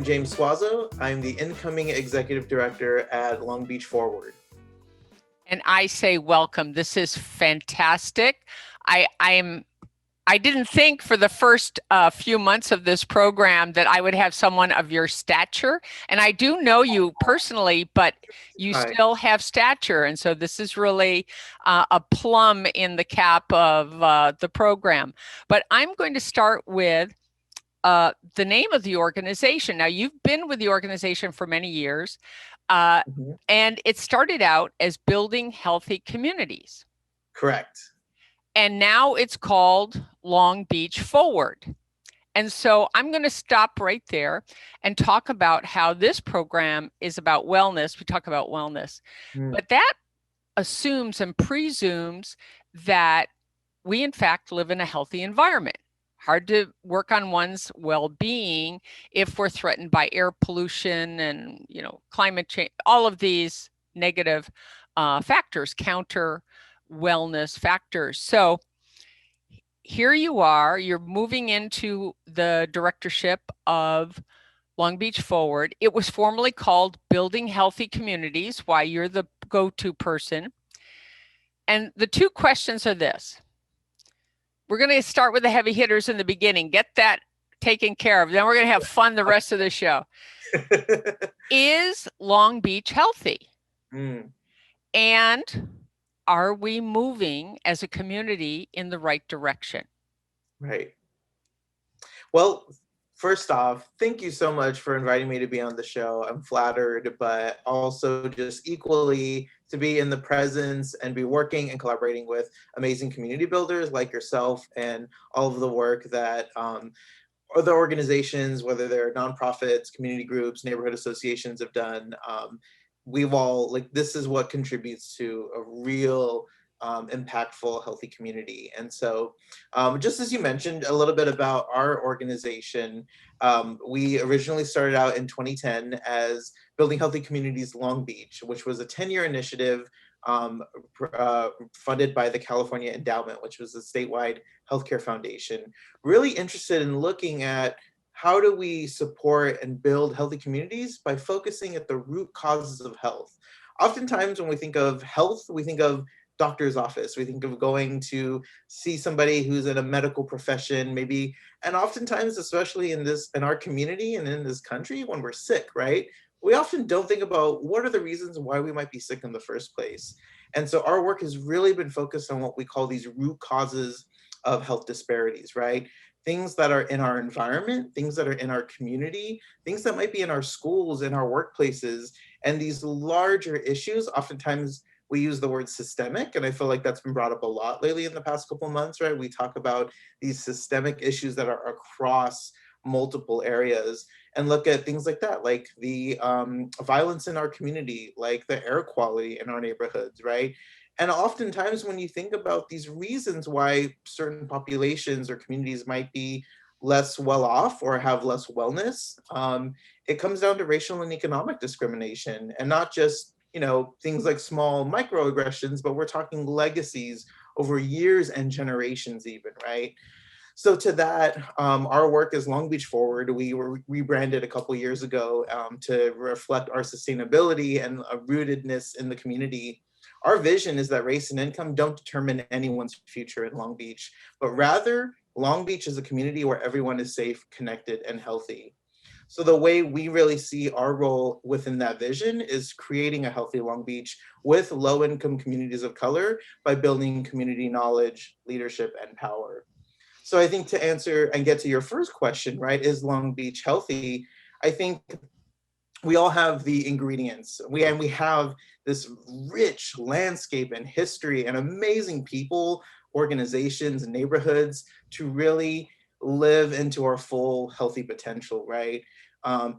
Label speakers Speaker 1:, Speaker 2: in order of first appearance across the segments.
Speaker 1: James Suazo. I'm the incoming executive director at Long Beach Forward.
Speaker 2: And I say welcome. This is fantastic. I didn't think for the first few months of this program that I would have someone of your stature. And I do know you personally, but you
Speaker 1: Hi.
Speaker 2: still have stature. And so this is really a plum in the cap of the program. But I'm going to start with the name of the organization. Now, you've been with the organization for many years, and it started out as building healthy communities.
Speaker 1: Correct.
Speaker 2: And now it's called Long Beach Forward. And so I'm going to stop right there and talk about how this program is about wellness. We talk about wellness, but that assumes and presumes that we, in fact, live in a healthy environment. Hard to work on one's well-being if we're threatened by air pollution and, climate change, all of these negative factors, counter wellness factors. So here you are, you're moving into the directorship of Long Beach Forward. It was formerly called Building Healthy Communities, why you're the go-to person. And the two questions are this. We're going to start with the heavy hitters in the beginning, get that taken care of. Then we're going to have fun the rest of the show. Is Long Beach healthy? And are we moving as a community in the right direction?
Speaker 1: Right. Well, first off, thank you so much for inviting me to be on the show. I'm flattered, but also just equally to be in the presence and be working and collaborating with amazing community builders like yourself and all of the work that other organizations, whether they're nonprofits, community groups, neighborhood associations have done. We've all, this is what contributes to a real impactful, healthy community. And so just as you mentioned a little bit about our organization, we originally started out in 2010 as Building Healthy Communities Long Beach, which was a 10-year initiative funded by the California Endowment, which was a statewide healthcare foundation, really interested in looking at how do we support and build healthy communities by focusing at the root causes of health. Oftentimes when we think of health, we think of doctor's office. We think of going to see somebody who's in a medical profession, maybe, and oftentimes, especially in our community and in this country, when we're sick, right? We often don't think about what are the reasons why we might be sick in the first place. And so our work has really been focused on what we call these root causes of health disparities, right? Things that are in our environment, things that are in our community, things that might be in our schools, in our workplaces, and these larger issues. Oftentimes we use the word systemic, and I feel like that's been brought up a lot lately in the past couple of months, right? We talk about these systemic issues that are across multiple areas and look at things like that, like the violence in our community, like the air quality in our neighborhoods, right? And oftentimes when you think about these reasons why certain populations or communities might be less well off or have less wellness, it comes down to racial and economic discrimination, and not just things like small microaggressions, but we're talking legacies over years and generations even, right? So to that, our work is Long Beach Forward. We were rebranded a couple years ago to reflect our sustainability and rootedness in the community. Our vision is that race and income don't determine anyone's future in Long Beach, but rather Long Beach is a community where everyone is safe, connected, and healthy. So the way we really see our role within that vision is creating a healthy Long Beach with low-income communities of color by building community knowledge, leadership, and power. So I think to answer and get to your first question, right, is Long Beach healthy? I think we all have the ingredients. We have this rich landscape and history and amazing people, organizations, neighborhoods to really live into our full healthy potential, right?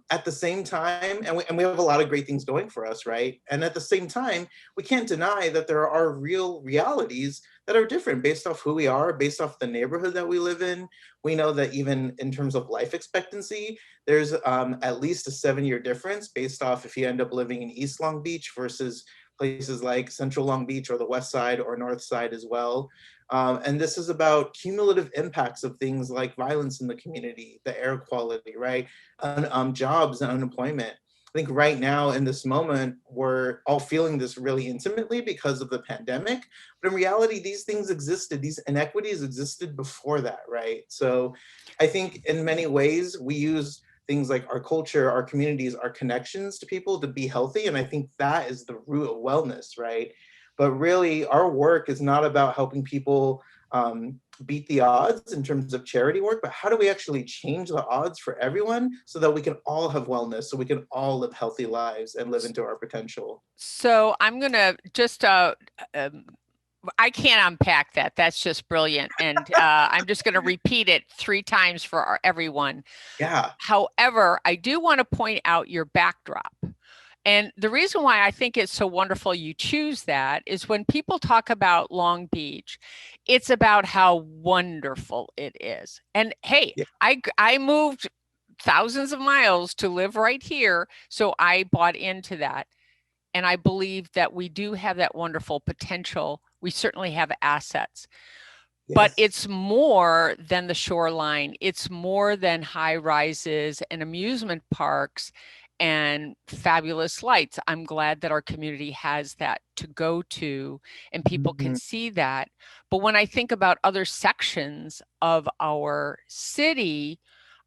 Speaker 1: At the same time, and we have a lot of great things going for us, right? And at the same time, we can't deny that there are real realities that are different based off who we are, based off the neighborhood that we live in. We know that even in terms of life expectancy, there's at least a 7-year difference based off if you end up living in East Long Beach versus places like Central Long Beach or the West Side or North Side as well. And this is about cumulative impacts of things like violence in the community, the air quality, right? Jobs and unemployment. I think right now in this moment, we're all feeling this really intimately because of the pandemic. But in reality, these things existed, these inequities existed before that, right? So I think in many ways, we use things like our culture, our communities, our connections to people to be healthy. And I think that is the root of wellness, right? But really, our work is not about helping people beat the odds in terms of charity work, but how do we actually change the odds for everyone so that we can all have wellness, so we can all live healthy lives and live into our potential?
Speaker 2: So I'm going to just, I can't unpack that. That's just brilliant. And I'm just going to repeat it 3 times for everyone.
Speaker 1: Yeah.
Speaker 2: However, I do want to point out your backdrop. And the reason why I think it's so wonderful you choose that is when people talk about Long Beach, it's about how wonderful it is. And hey,
Speaker 1: Yeah.
Speaker 2: I moved thousands of miles to live right here, so I bought into that. And I believe that we do have that wonderful potential. We certainly have assets. But
Speaker 1: Yes.
Speaker 2: it's more than the shoreline. It's more than high rises and amusement parks and fabulous lights. I'm glad that our community has that to go to and people can
Speaker 1: Mhm.
Speaker 2: see that. But when I think about other sections of our city,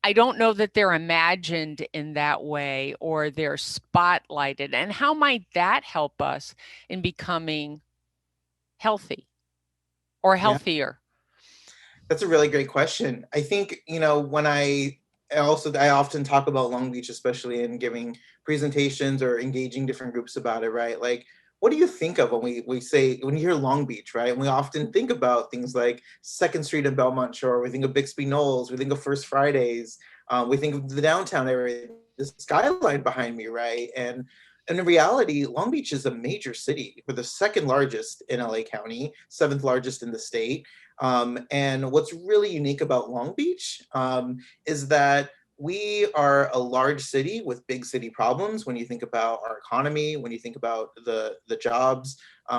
Speaker 2: I don't know that they're imagined in that way or they're spotlighted. And how might that help us in becoming healthy or
Speaker 1: Yeah.
Speaker 2: healthier?
Speaker 1: That's a really great question. I think, when I often talk about Long Beach, especially in giving presentations or engaging different groups about it, right? Like, what do you think of when we say, when you hear Long Beach, right? And we often think about things like Second Street in Belmont Shore, we think of Bixby Knolls, we think of First Fridays, we think of the downtown area, the skyline behind me, right? And in reality, Long Beach is a major city. We're the second largest in LA County, seventh largest in the state. And what's really unique about Long Beach is that we are a large city with big city problems. When you think about our economy, when you think about the jobs,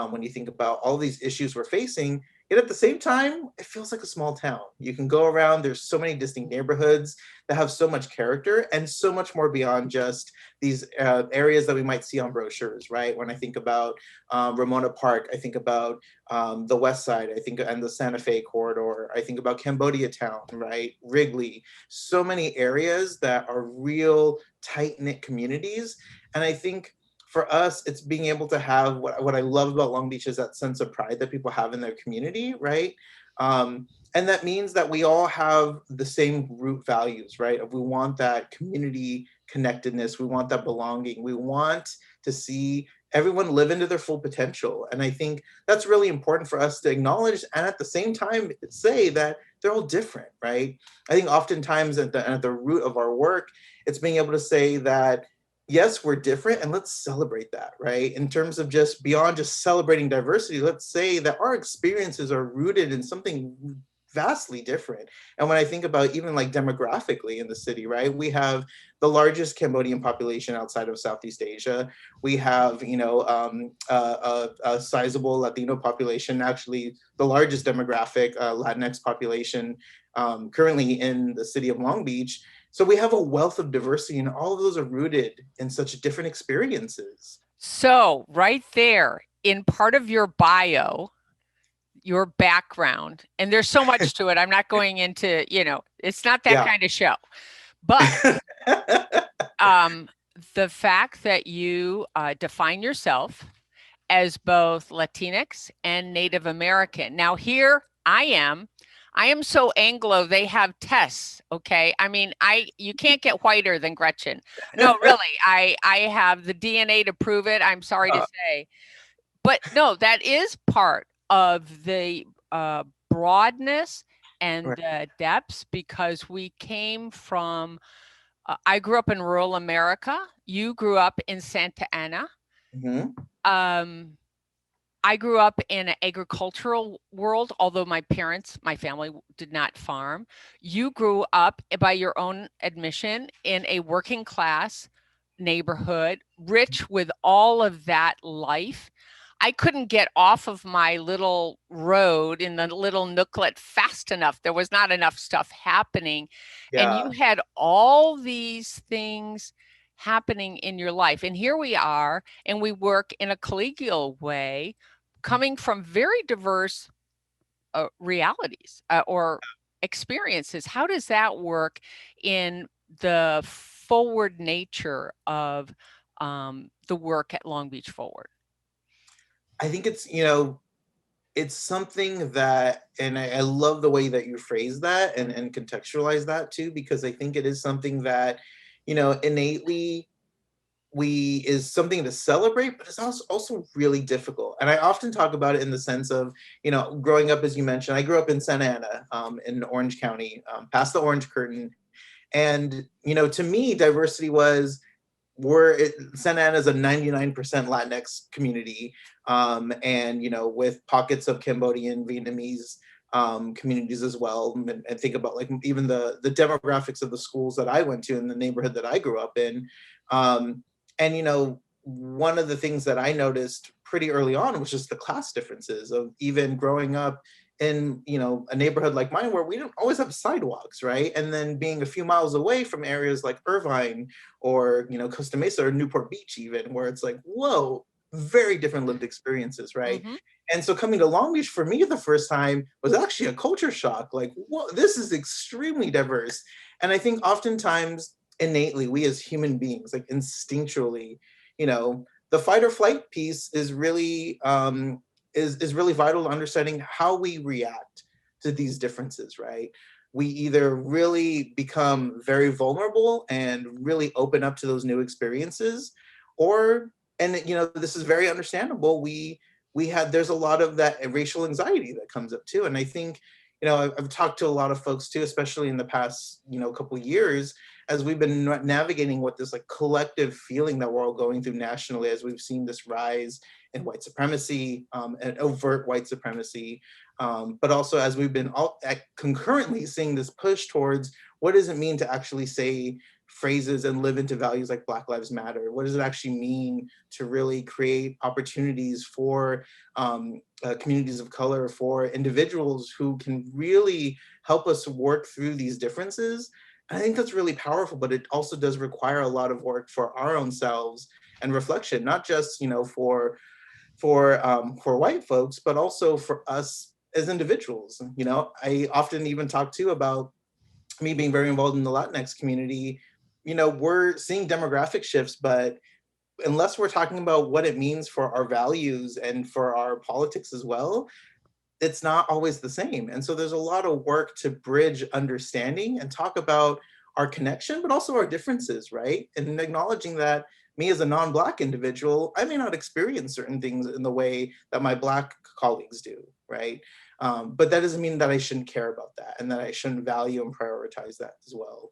Speaker 1: when you think about all these issues we're facing, yet at the same time, it feels like a small town. You can go around, there's so many distinct neighborhoods that have so much character and so much more beyond just these areas that we might see on brochures, right? When I think about Ramona Park, I think about the West Side, I think, and the Santa Fe corridor. I think about Cambodia Town, right? Wrigley. So many areas that are real tight knit communities. And I think for us, it's being able to have what I love about Long Beach is that sense of pride that people have in their community, right? And that means that we all have the same root values, right? We want that community connectedness, we want that belonging, we want to see everyone live into their full potential. And I think that's really important for us to acknowledge and at the same time say that they're all different, right? I think oftentimes at the root of our work, it's being able to say that, yes, we're different and let's celebrate that, right? In terms of just beyond just celebrating diversity, let's say that our experiences are rooted in something vastly different. And when I think about even like demographically in the city, right, we have the largest Cambodian population outside of Southeast Asia. We have, a sizable Latino population, actually the largest demographic Latinx population currently in the city of Long Beach. So we have a wealth of diversity, and all of those are rooted in such different experiences.
Speaker 2: So, right there in part of your bio, your background, and there's so much to it. I'm not going into, it's not that
Speaker 1: Yeah.
Speaker 2: kind of show. But the fact that you define yourself as both Latinx and Native American. Now, here I am. I am so Anglo, they have tests. Okay. I mean, you can't get whiter than Gretchen. No, really. I have the DNA to prove it. I'm sorry to say. But no, that is part of the broadness and
Speaker 1: Right.
Speaker 2: the depths because we came from, I grew up in rural America. You grew up in Santa Ana.
Speaker 1: Mhm.
Speaker 2: I grew up in an agricultural world, although my family did not farm. You grew up, by your own admission, in a working class neighborhood, rich with all of that life. I couldn't get off of my little road in the little nooklet fast enough. There was not enough stuff happening. And you
Speaker 1: Yeah.
Speaker 2: had all these things happening in your life. And here we are, and we work in a collegial way, coming from very diverse realities or experiences. How does that work in the forward nature of the work at Long Beach Forward?
Speaker 1: I think it's, it's something that, and I love the way that you phrase that and contextualize that too, because I think it is something that, innately we is something to celebrate, but it's also really difficult. And I often talk about it in the sense of, growing up, as you mentioned, I grew up in Santa Ana, in Orange County, past the Orange Curtain. And, to me, diversity was, Santa Ana is a 99% Latinx community, and with pockets of Cambodian, Vietnamese communities as well. And think about like even the demographics of the schools that I went to in the neighborhood that I grew up in. And one of the things that I noticed pretty early on was just the class differences of even growing up in a neighborhood like mine where we don't always have sidewalks, right? And then being a few miles away from areas like Irvine or Costa Mesa or Newport Beach, even, where it's like, whoa, very different lived experiences, right?
Speaker 2: Mm-hmm.
Speaker 1: And so coming to Long Beach for me the first time was actually a culture shock. Like, whoa, this is extremely diverse. And I think oftentimes innately we as human beings, like instinctually, the fight or flight piece is really is really vital to understanding how we react to these differences, right? We either really become very vulnerable and really open up to those new experiences, or, and this is very understandable, we had, there's a lot of that racial anxiety that comes up too. And I think, I've talked to a lot of folks too, especially in the past, couple of years, as we've been navigating what this like collective feeling that we're all going through nationally, as we've seen this rise in white supremacy, and overt white supremacy, but also as we've been concurrently seeing this push towards what does it mean to actually say phrases and live into values like Black Lives Matter? What does it actually mean to really create opportunities for communities of color, for individuals who can really help us work through these differences? I think that's really powerful, but it also does require a lot of work for our own selves and reflection, not just for white folks, but also for us as individuals. I often even talk too about me being very involved in the Latinx community. We're seeing demographic shifts, but unless we're talking about what it means for our values and for our politics as well, it's not always the same. And so there's a lot of work to bridge understanding and talk about our connection, but also our differences, right? And acknowledging that me as a non-Black individual, I may not experience certain things in the way that my Black colleagues do, right? But that doesn't mean that I shouldn't care about that and that I shouldn't value and prioritize that as well.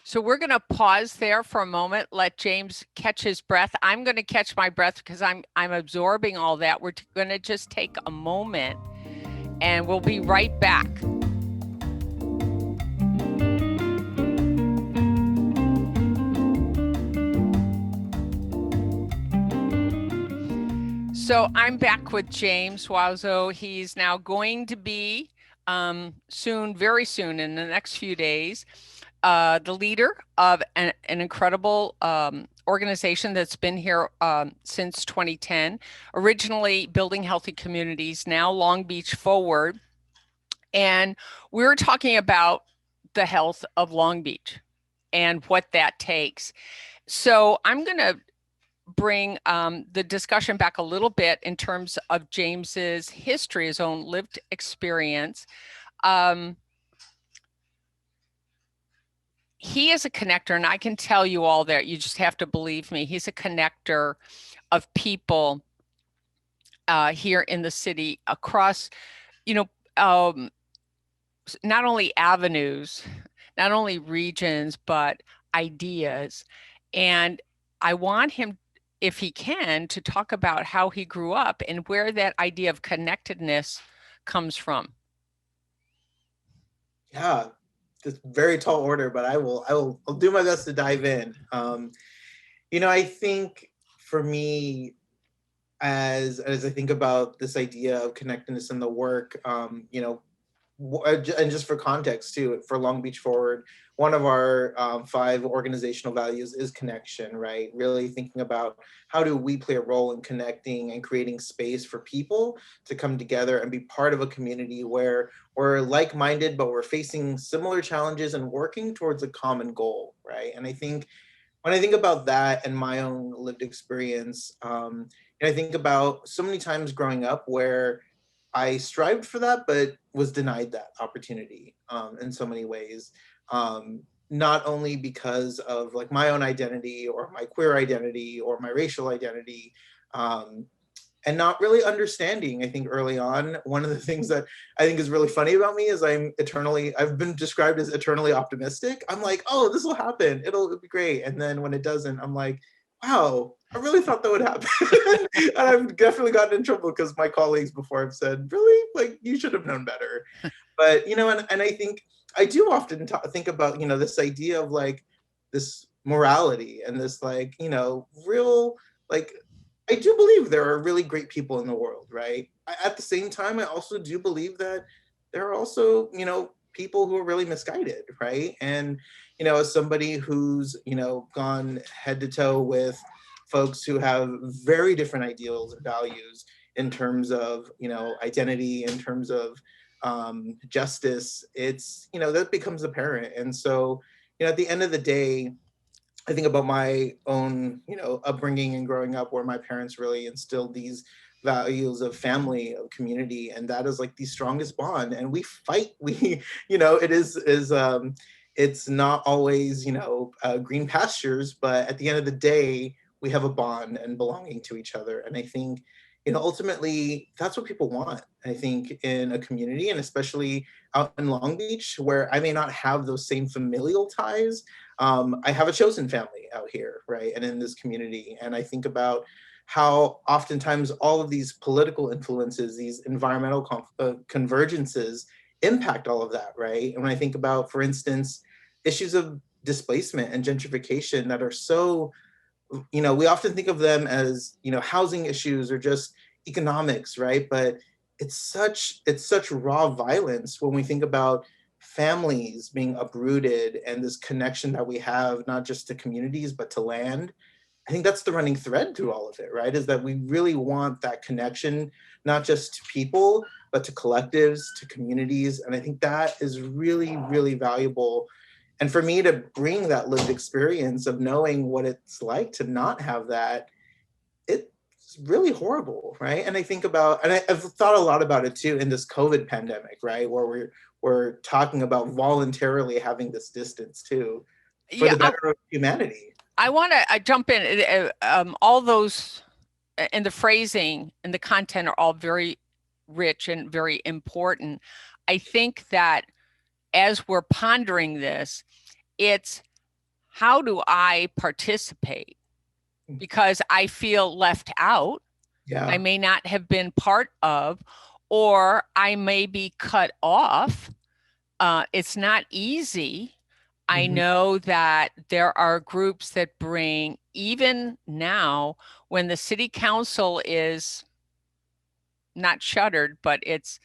Speaker 2: So we're going to pause there for a moment, let James catch his breath. I'm going to catch my breath because I'm absorbing all that. We're going to just take a moment and we'll be right back. So I'm back with James Suazo. He's now going to be soon, very soon, in the next few days, the leader of an incredible organization that's been here since 2010, originally Building Healthy Communities, now Long Beach Forward. And we're talking about the health of Long Beach and what that takes. So I'm going to bring the discussion back a little bit in terms of James's history, his own lived experience. He is a connector, and I can tell you all that. You just have to believe me. He's a connector of people here in the city across, not only avenues, not only regions, but ideas. And I want him, if he can, to talk about how he grew up and where that idea of connectedness comes from.
Speaker 1: Yeah, it's very tall order, but I'll do my best to dive in. I think for me, as I think about this idea of connectedness in the work, and just for context too, for Long Beach Forward, one of our 5 organizational values is connection, right? Really thinking about how do we play a role in connecting and creating space for people to come together and be part of a community where we're like-minded, but we're facing similar challenges and working towards a common goal, right? And I think when I think about that and my own lived experience, and I think about so many times growing up where I strived for that, but was denied that opportunity in so many ways. Not only because of like my own identity or my queer identity or my racial identity, um, and not really understanding. I think early on, one of the things that I think is really funny about me is I've been described as eternally optimistic. I'm like, oh, this will happen. It'll be great. And then when it doesn't, I'm like, wow, I really thought that would happen. And I've definitely gotten in trouble because my colleagues before have said, really, like, you should have known better. But, and I think I do often think about, this idea of like this morality and this like, real, like, I do believe there are really great people in the world, right? At the same time, I also do believe that there are also, people who are really misguided, right? And, as somebody who's, gone head to toe with folks who have very different ideals and values in terms of, identity, in terms of justice, it's, that becomes apparent. And so, at the end of the day, I think about my own, upbringing and growing up where my parents really instilled these values of family, of community, and that is like the strongest bond. And we fight, it's not always, green pastures, but at the end of the day, we have a bond and belonging to each other. And I think, ultimately that's what people want. I think in a community, and especially out in Long Beach, where I may not have those same familial ties, I have a chosen family out here, right? And in this community. And I think about how oftentimes all of these political influences, these environmental convergences impact all of that, right? And when I think about, for instance, issues of displacement and gentrification that are so, we often think of them as, housing issues or just economics, right? But it's such raw violence when we think about families being uprooted and this connection that we have not just to communities but to land. I think that's the running thread through all of it, right? Is that we really want that connection, not just to people, but to collectives, to communities. And I think that is really, really valuable. And for me to bring that lived experience of knowing what it's like to not have that, it's really horrible, right? And I think about, and I've thought a lot about it too in this COVID pandemic, right? Where we're talking about voluntarily having this distance too, for the better of humanity.
Speaker 2: I want to jump in. All those and the phrasing and the content are all very rich and very important. I think that as we're pondering this, it's how do I participate? Because I feel left out.
Speaker 1: Yeah.
Speaker 2: I may not have been part of, or I may be cut off. It's not easy. I know that there are groups that bring, even now, when the city council is not shuttered, but it's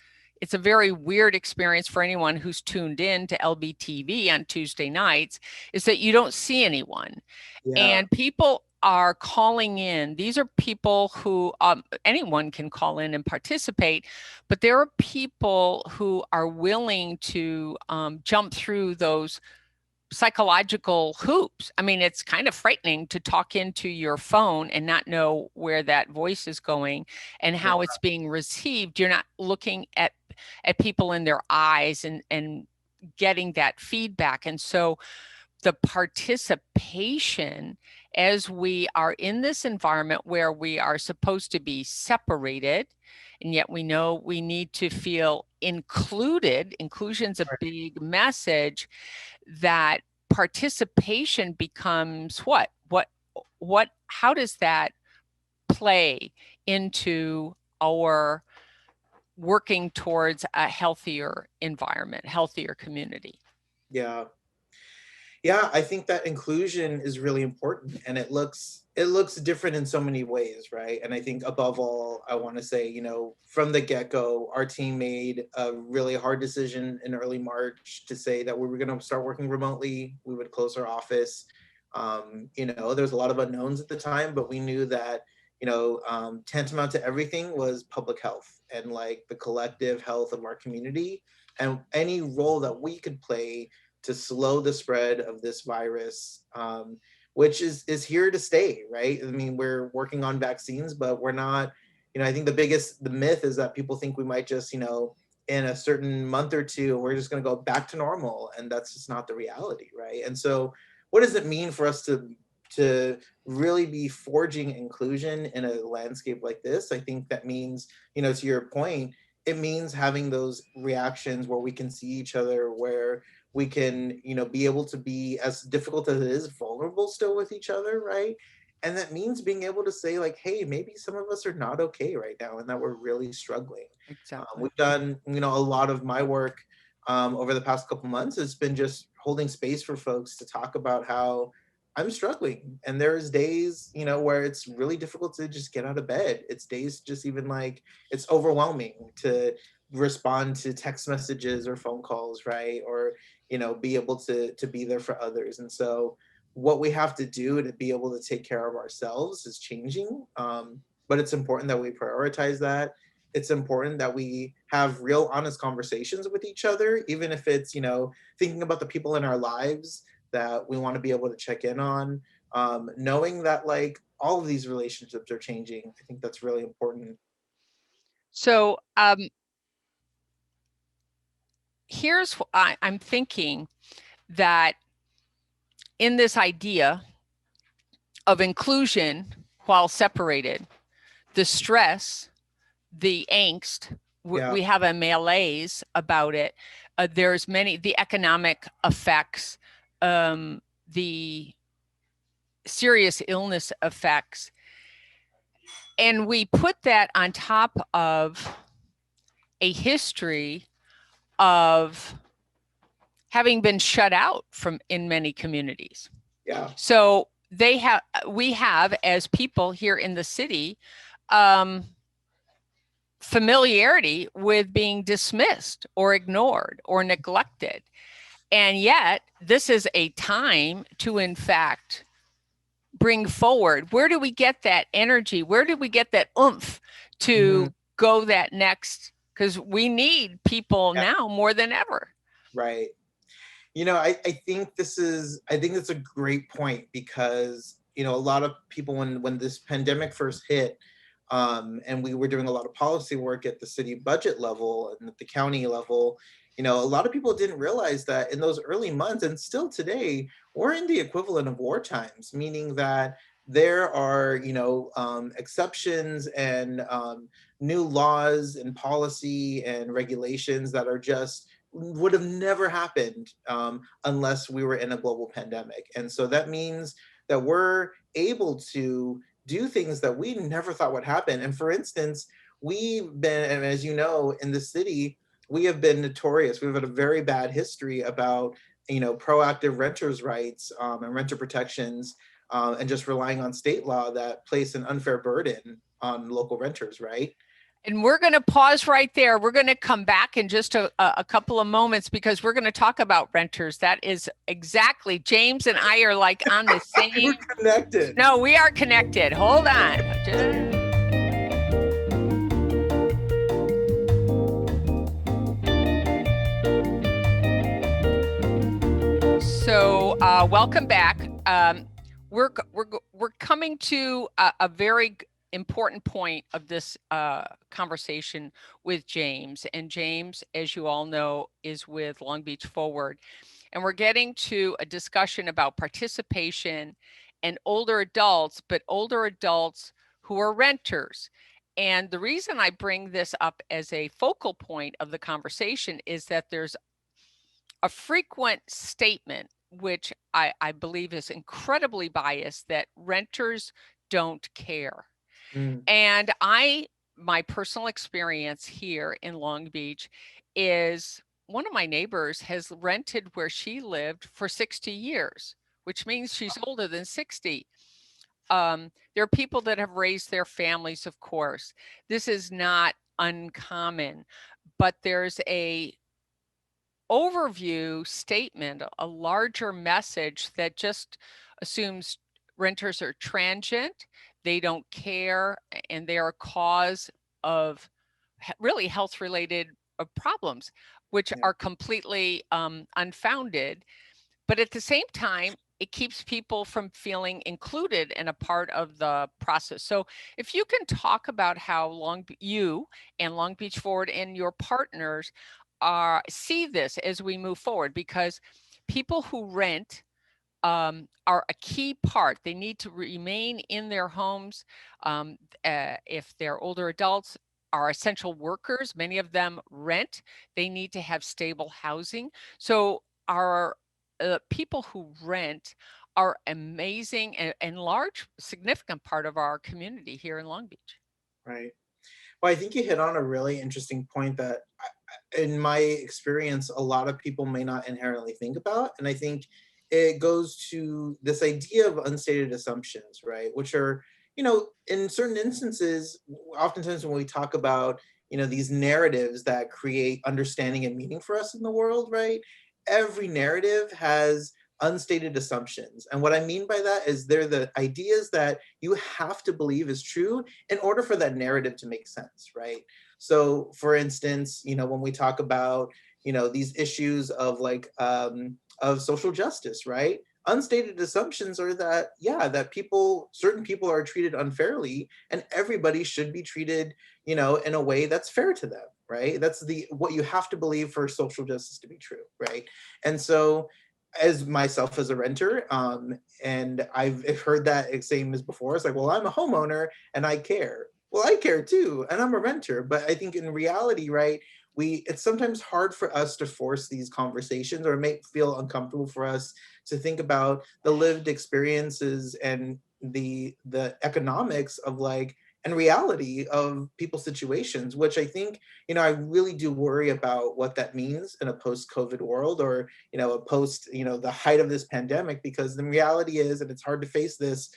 Speaker 2: a very weird experience for anyone who's tuned in to LBTV on Tuesday nights, is that you don't see anyone. Yeah. And people are calling in. These are people who anyone can call in and participate, but there are people who are willing to jump through those psychological hoops. I mean, it's kind of frightening to talk into your phone and not know where that voice is going and how it's being received. You're not looking at people in their eyes and getting that feedback. And so the participation, as we are in this environment where we are supposed to be separated, and yet we know we need to feel included. Inclusion's a big message. That participation becomes what, how does that play into our working towards a healthier environment, healthier community?
Speaker 1: Yeah. Yeah, I think that inclusion is really important, and it looks different in so many ways, right? And I think above all, I want to say, from the get-go, our team made a really hard decision in early March to say that we were going to start working remotely. We would close our office. There's a lot of unknowns at the time, but we knew that, tantamount to everything was public health and like the collective health of our community, and any role that we could play to slow the spread of this virus, which is here to stay, right? I mean, we're working on vaccines, but we're not. I think the myth is that people think we might just, in a certain month or two, we're just going to go back to normal, and that's just not the reality, right? And so, what does it mean for us to really be forging inclusion in a landscape like this? I think that means, to your point, it means having those reactions where we can see each other, where we can, be able to be, as difficult as it is, vulnerable still with each other, right? And that means being able to say like, hey, maybe some of us are not okay right now and that we're really struggling.
Speaker 2: Exactly.
Speaker 1: We've done, a lot of my work over the past couple months has been just holding space for folks to talk about how I'm struggling. And there's days, where it's really difficult to just get out of bed. It's days just even like it's overwhelming to respond to text messages or phone calls, right? Or, be able to be there for others. And so what we have to do to be able to take care of ourselves is changing. But it's important that we prioritize that. It's important that we have real honest conversations with each other, even if it's, thinking about the people in our lives that we want to be able to check in on, knowing that like all of these relationships are changing. I think that's really important.
Speaker 2: So here's what I'm thinking, that in this idea of inclusion while separated, the stress, the angst,
Speaker 1: Yeah.
Speaker 2: we have a malaise about it. There's the economic effects, the serious illness effects. And we put that on top of a history of having been shut out from in many communities.
Speaker 1: Yeah.
Speaker 2: So we have, as people here in the city, familiarity with being dismissed or ignored or neglected. And yet this is a time to, in fact, bring forward, where do we get that energy? Where do we get that oomph to go that next? Because we need people now more than ever.
Speaker 1: Right. I think it's a great point, because, a lot of people, when this pandemic first hit, and we were doing a lot of policy work at the city budget level and at the county level, a lot of people didn't realize that in those early months, and still today, we're in the equivalent of war times, meaning that there are, exceptions and new laws and policy and regulations that are just would have never happened unless we were in a global pandemic. And so that means that we're able to do things that we never thought would happen. And for instance, we've been, and as you know, in the city, we have been notorious. We've had a very bad history about, proactive renters' rights and renter protections, and just relying on state law that place an unfair burden on local renters, right?
Speaker 2: And we're going to pause right there. We're going to come back in just a couple of moments, because we're going to talk about renters. That is exactly, James and I are like on the same.
Speaker 1: We're connected.
Speaker 2: No, we are connected. Hold on. So welcome back. We're coming to a very important point of this conversation with James. And James, as you all know, is with Long Beach Forward. And we're getting to a discussion about participation and older adults, but older adults who are renters. And the reason I bring this up as a focal point of the conversation is that there's a frequent statement, which I believe is incredibly biased, that renters don't care. And my personal experience here in Long Beach is one of my neighbors has rented where she lived for 60 years, which means she's older than 60. There are people that have raised their families, of course. This is not uncommon, but there's a overview statement, a larger message that just assumes renters are transient, they don't care, and they are a cause of really health related problems, which
Speaker 1: Yeah.
Speaker 2: are completely unfounded. But at the same time, it keeps people from feeling included and a part of the process. So if you can talk about how you and Long Beach Forward and your partners see this as we move forward, because people who rent are a key part. They need to remain in their homes. If they're older adults, are essential workers, many of them rent. They need to have stable housing. So our people who rent are amazing and large, significant part of our community here in Long Beach.
Speaker 1: Right. Well, I think you hit on a really interesting point that, in my experience, a lot of people may not inherently think about. And I think it goes to this idea of unstated assumptions, right? Which are, in certain instances, oftentimes when we talk about, these narratives that create understanding and meaning for us in the world, right? Every narrative has unstated assumptions. And what I mean by that is they're the ideas that you have to believe is true in order for that narrative to make sense, right? So, for instance, when we talk about, these issues of of social justice, right? Unstated assumptions are that, yeah, that certain people are treated unfairly, and everybody should be treated, in a way that's fair to them, right? That's what you have to believe for social justice to be true, right? And so, as myself as a renter, and I've heard that same as before. It's like, well, I'm a homeowner and I care. Well, I care too, and I'm a renter. But I think in reality, right, it's sometimes hard for us to force these conversations, or make feel uncomfortable for us to think about the lived experiences and the economics of and reality of people's situations, which I think, I really do worry about what that means in a post-COVID world, or, a post, the height of this pandemic, because the reality is, and it's hard to face this,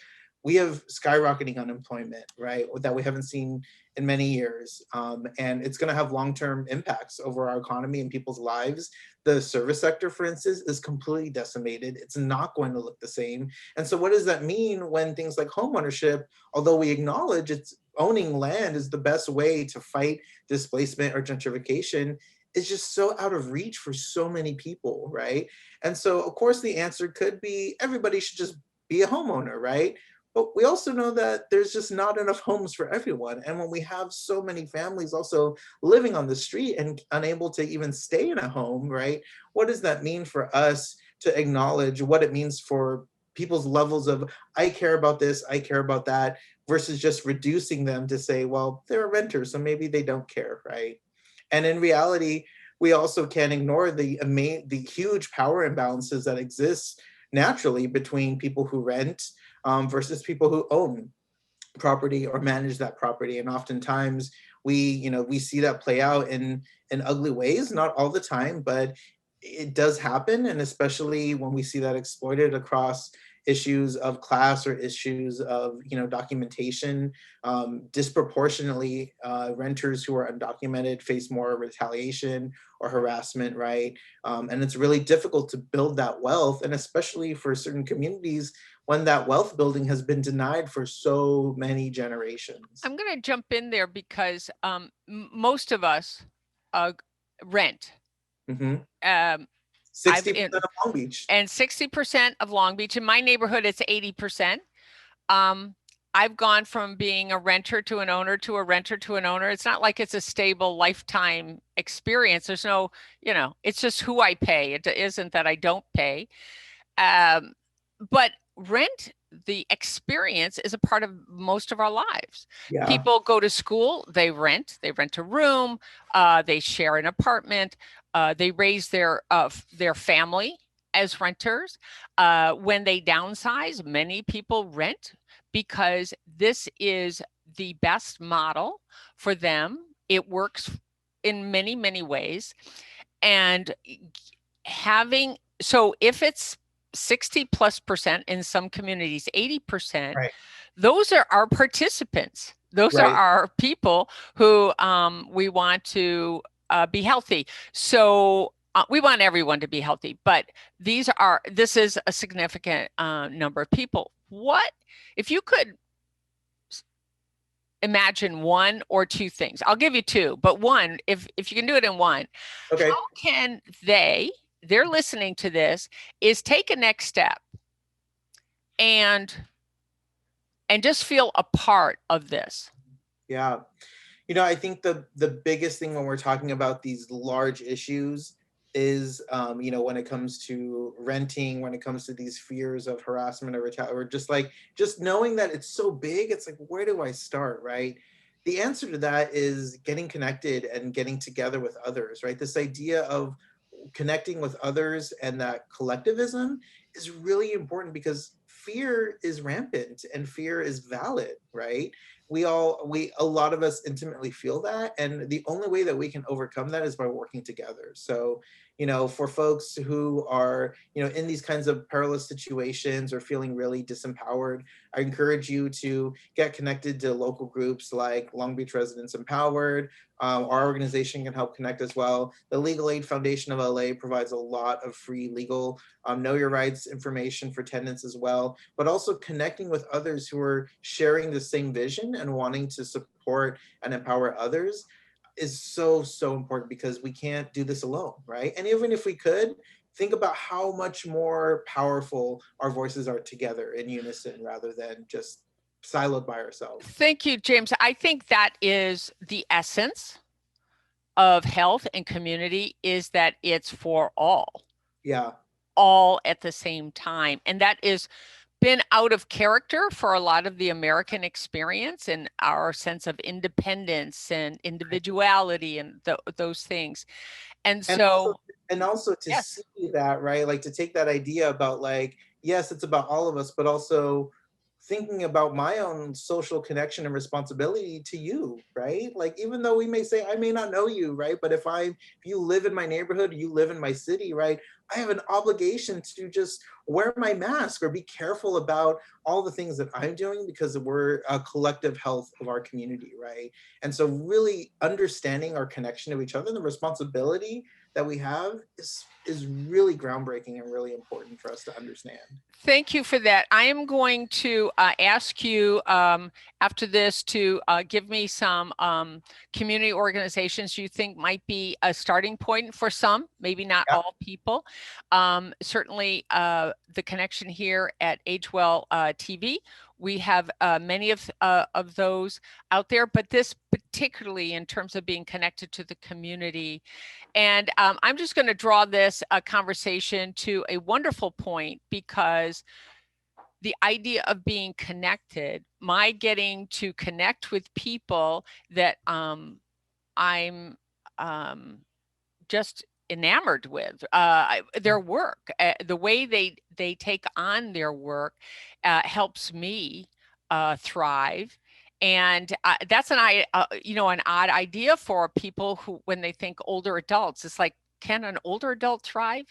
Speaker 1: we have skyrocketing unemployment, right? That we haven't seen in many years. And it's going to have long-term impacts over our economy and people's lives. The service sector, for instance, is completely decimated. It's not going to look the same. And so what does that mean when things like homeownership, although we acknowledge it's owning land is the best way to fight displacement or gentrification, is just so out of reach for so many people, right? And so, of course, the answer could be everybody should just be a homeowner, right? But we also know that there's just not enough homes for everyone. And when we have so many families also living on the street and unable to even stay in a home, right? What does that mean for us to acknowledge what it means for people's levels of, I care about this, I care about that, versus just reducing them to say, well, they're a renter, so maybe they don't care, right? And in reality, we also can't ignore the huge power imbalances that exist naturally between people who rent, versus people who own property or manage that property. And oftentimes we see that play out in ugly ways, not all the time, but it does happen. And especially when we see that exploited across issues of class or issues of documentation, disproportionately, renters who are undocumented face more retaliation or harassment, right? And it's really difficult to build that wealth, and especially for certain communities when that wealth building has been denied for so many generations.
Speaker 2: I'm going to jump in there because most of us rent.
Speaker 1: Mm-hmm.
Speaker 2: Um,
Speaker 1: 60% of Long Beach.
Speaker 2: And 60% of Long Beach. In my neighborhood, it's 80%. I've gone from being a renter to an owner to a renter to an owner. It's not like it's a stable lifetime experience. There's no, it's just who I pay. It isn't that I don't pay. But rent, the experience is a part of most of our lives.
Speaker 1: Yeah.
Speaker 2: People go to school, they rent a room, they share an apartment, they raise their family as renters. When they downsize, many people rent because this is the best model for them. It works in many, many ways. And having, so if it's 60+% in some communities, 80%,
Speaker 1: Right.
Speaker 2: those are our participants. Those are
Speaker 1: Right.
Speaker 2: our people who we want to be healthy. So we want everyone to be healthy, but this is a significant number of people. What, if you could imagine one or two things, I'll give you two, but one, if you can do it in one,
Speaker 1: Okay.
Speaker 2: how can they're listening to this, is take a next step and just feel a part of this?
Speaker 1: Yeah. I think the biggest thing when we're talking about these large issues is, when it comes to renting, when it comes to these fears of harassment or or just knowing that it's so big, it's like, where do I start, right? The answer to that is getting connected and getting together with others, right? This idea of connecting with others and that collectivism is really important because fear is rampant and fear is valid, right? A lot of us intimately feel that, and the only way that we can overcome that is by working together. So for folks who are in these kinds of perilous situations or feeling really disempowered, I encourage you to get connected to local groups like Long Beach Residents Empowered. Our organization can help connect as well. The Legal Aid Foundation of LA provides a lot of free legal know your rights information for tenants as well, but also connecting with others who are sharing the same vision and wanting to support and empower others is so, so important, because we can't do this alone, right? And even if we could, think about how much more powerful our voices are together in unison rather than just siloed by ourselves.
Speaker 2: Thank you, James. I think that is the essence of health and community, is that it's for all.
Speaker 1: Yeah.
Speaker 2: All at the same time. And that is been out of character for a lot of the American experience and our sense of independence and individuality and those things. And so,
Speaker 1: also to
Speaker 2: yes.
Speaker 1: see that, right? Like, to take that idea about, like, yes, it's about all of us, but also thinking about my own social connection and responsibility to you, right? Like, even though we may say, I may not know you, right? But if you live in my neighborhood, you live in my city, right? I have an obligation to just wear my mask or be careful about all the things that I'm doing, because we're a collective health of our community, right? And so really understanding our connection to each other and the responsibility that we have is really groundbreaking and really important for us to understand.
Speaker 2: Thank you for that. I am going to ask you after this to give me some community organizations you think might be a starting point for some, maybe not all people. Certainly the connection here at AgeWell TV. We have many of those out there, but this particularly in terms of being connected to the community. And I'm just going to draw this conversation to a wonderful point, because the idea of being connected, my getting to connect with people that I'm just enamored with their work, the way they take on their work helps me thrive. And that's an odd idea for people who, when they think older adults, it's like, can an older adult thrive?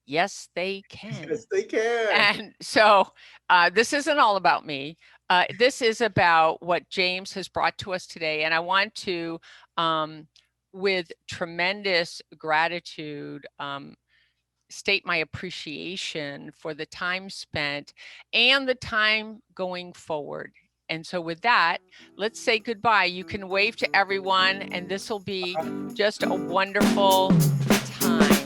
Speaker 2: Yes, they can.
Speaker 1: Yes, they can.
Speaker 2: And so this isn't all about me. This is about what James has brought to us today. And I want to, with tremendous gratitude, state my appreciation for the time spent and the time going forward. And so with that, let's say goodbye. You can wave to everyone, and this will be just a wonderful time.